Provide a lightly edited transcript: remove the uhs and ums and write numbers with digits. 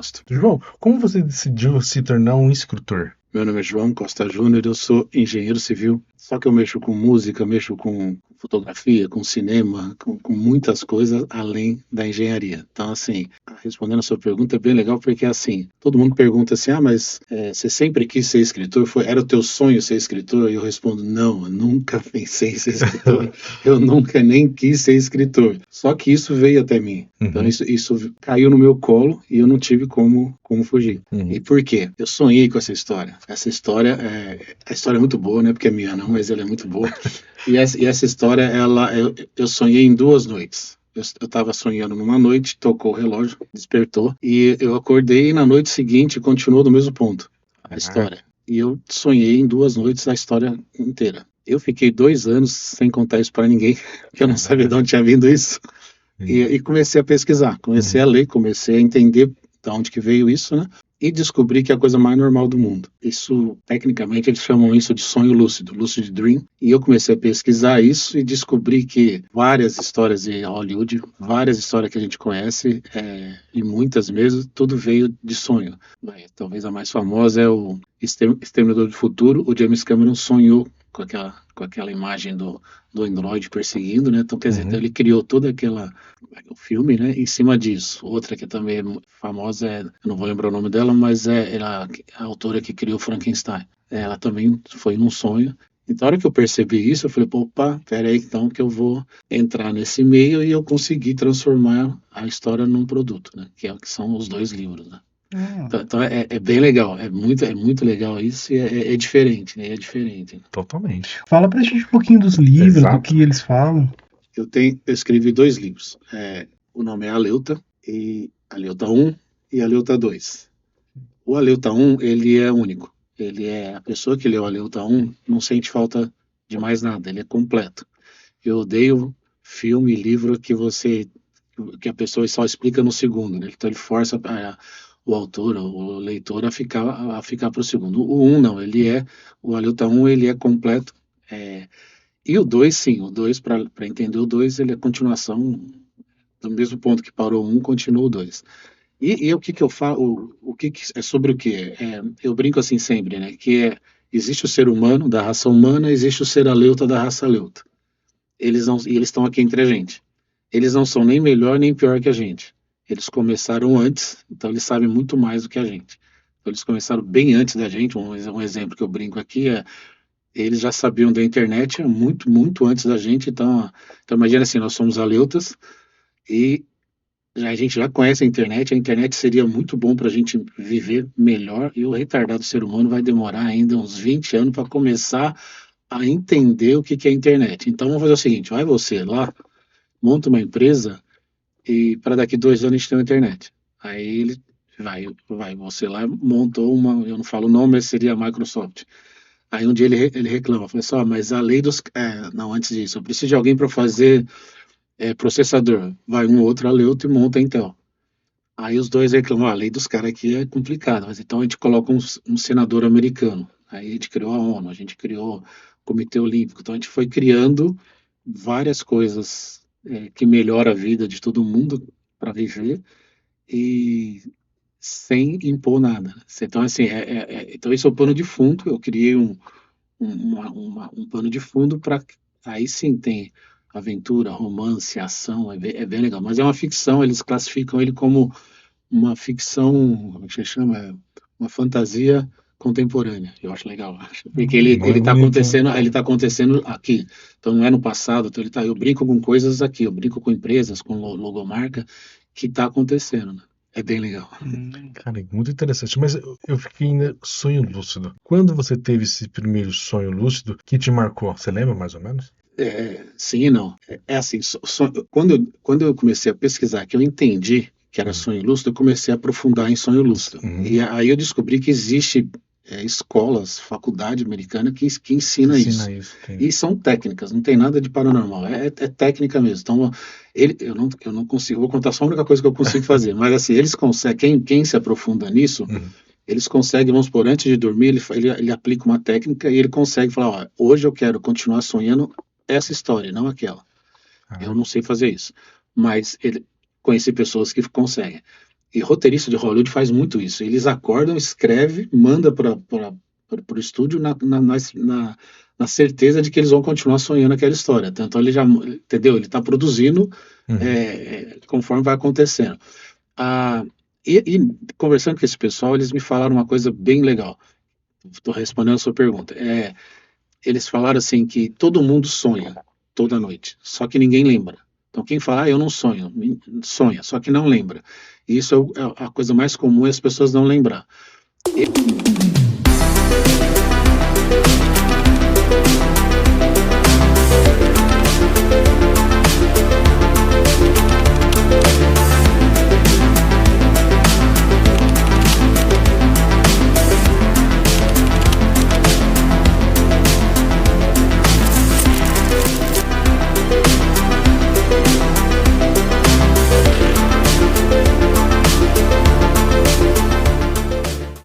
gosto. João, como você decidiu se tornar um escritor? Meu nome é João Costa Júnior, eu sou engenheiro civil, só que eu mexo com música, mexo com fotografia, com cinema, com muitas coisas além da engenharia. Então, assim, respondendo a sua pergunta é bem legal, porque, assim, todo mundo pergunta assim, mas você sempre quis ser escritor? Era o teu sonho ser escritor? E eu respondo, não, eu nunca pensei em ser escritor, eu nunca nem quis ser escritor. Só que isso veio até mim. Então, isso caiu no meu colo e eu não tive como fugir. E por quê? Eu sonhei com essa história. Essa história a história é muito boa, né? Porque é minha não, mas ela é muito boa. E essa história, eu sonhei em 2 noites. Eu estava sonhando numa noite, tocou o relógio, despertou, e eu acordei e na noite seguinte continuou do mesmo ponto, a história. E eu sonhei em 2 noites a história inteira. Eu fiquei 2 anos sem contar isso para ninguém, porque eu não sabia de onde tinha vindo isso. E comecei a pesquisar, comecei a ler, comecei a entender de onde que veio isso, né? E descobri que é a coisa mais normal do mundo. Isso, tecnicamente, eles chamam isso de sonho lúcido, lucid dream. E eu comecei a pesquisar isso e descobri que várias histórias de Hollywood, várias histórias que a gente conhece, e muitas mesmo, tudo veio de sonho. Talvez a mais famosa é o Exterminador do Futuro. O James Cameron sonhou com aquela imagem do Android perseguindo, né? Então, quer dizer, então ele criou toda o filme, né, em cima disso. Outra que também é famosa, eu não vou lembrar o nome dela, mas ela, a autora que criou Frankenstein. Ela também foi num sonho. Então, na hora que eu percebi isso, eu falei, opa, peraí, então que eu vou entrar nesse meio e eu consegui transformar a história num produto, né, que são os 2 livros, né. Então é bem legal, é muito legal isso e é diferente, né? É diferente. Totalmente. Fala pra gente um pouquinho dos livros, do que eles falam. Eu escrevi 2 livros. O nome é Aleuta, e Aleuta 1 e Aleuta 2. O Aleuta 1, ele é único. A pessoa que leu Aleuta 1 não sente falta de mais nada, ele é completo. Eu odeio filme, livro que a pessoa só explica no segundo, né? Então ele força o autor, o leitor, a ficar para o segundo. O 1 não, o Aleuta 1 ele é completo. E o 2, sim, o 2, para entender o 2, ele é continuação do mesmo ponto que parou o 1, continua o 2. E o que eu falo, é sobre o quê? Eu brinco assim sempre, né, existe o ser humano, da raça humana, existe o ser aleuta, da raça aleuta. Eles estão aqui entre a gente. Eles não são nem melhor nem pior que a gente. Eles começaram antes, então eles sabem muito mais do que a gente. Então, eles começaram bem antes da gente. Um exemplo que eu brinco aqui eles já sabiam da internet muito, muito antes da gente. Então imagina assim, nós somos aleutas e a gente já conhece a internet seria muito bom para a gente viver melhor, e o retardado ser humano vai demorar ainda uns 20 anos para começar a entender o que é a internet. Então vamos fazer o seguinte, vai você lá, monta uma empresa e para daqui 2 anos a gente tem uma internet. Aí ele vai você lá, montou eu não falo o nome, mas seria a Microsoft. Aí um dia ele reclama, fala assim, mas a lei dos... não, antes disso, eu preciso de alguém para fazer processador. Vai um outro aleuta e monta a Intel. Aí os dois reclamam, a lei dos caras aqui é complicada, mas então a gente coloca um senador americano. Aí a gente criou a ONU, a gente criou o Comitê Olímpico. Então a gente foi criando várias coisas que melhoram a vida de todo mundo para viver e sem impor nada. Então, assim, então esse é o pano de fundo. Eu criei um pano de fundo para... Aí sim tem aventura, romance, ação, é bem legal. Mas é uma ficção, eles classificam ele como uma ficção, como que se chama? Uma fantasia contemporânea. Eu acho legal, porque ele está acontecendo aqui. Então não é no passado, então eu brinco com coisas aqui, eu brinco com empresas, com logomarca, que está acontecendo, né? É bem legal. Cara, é muito interessante. Mas eu fiquei ainda sonho lúcido. Quando você teve esse primeiro sonho lúcido, que te marcou? Você lembra mais ou menos? Sim e não. Assim, quando eu comecei a pesquisar, que eu entendi que era sonho lúcido, eu comecei a aprofundar em sonho lúcido. E aí eu descobri que existe escolas, faculdade americana que ensina isso. E são técnicas, não tem nada de paranormal, é técnica mesmo. Então, eu não consigo, vou contar só a única coisa que eu consigo fazer, mas assim, eles conseguem, quem se aprofunda nisso, eles conseguem, vamos supor, antes de dormir, ele aplica uma técnica e ele consegue falar, hoje eu quero continuar sonhando essa história, não aquela. Eu não sei fazer isso, mas conheci pessoas que conseguem. E roteirista de Hollywood faz muito isso. Eles acordam, escreve, manda para o estúdio na certeza de que eles vão continuar sonhando aquela história. Tanto ele já, entendeu? Ele está produzindo conforme vai acontecendo. E conversando com esse pessoal, eles me falaram uma coisa bem legal. Estou respondendo a sua pergunta. Eles falaram assim que todo mundo sonha toda noite, só que ninguém lembra. Então quem fala, eu não sonho, sonha, só que não lembra. E isso é a coisa mais comum, é as pessoas não lembrar.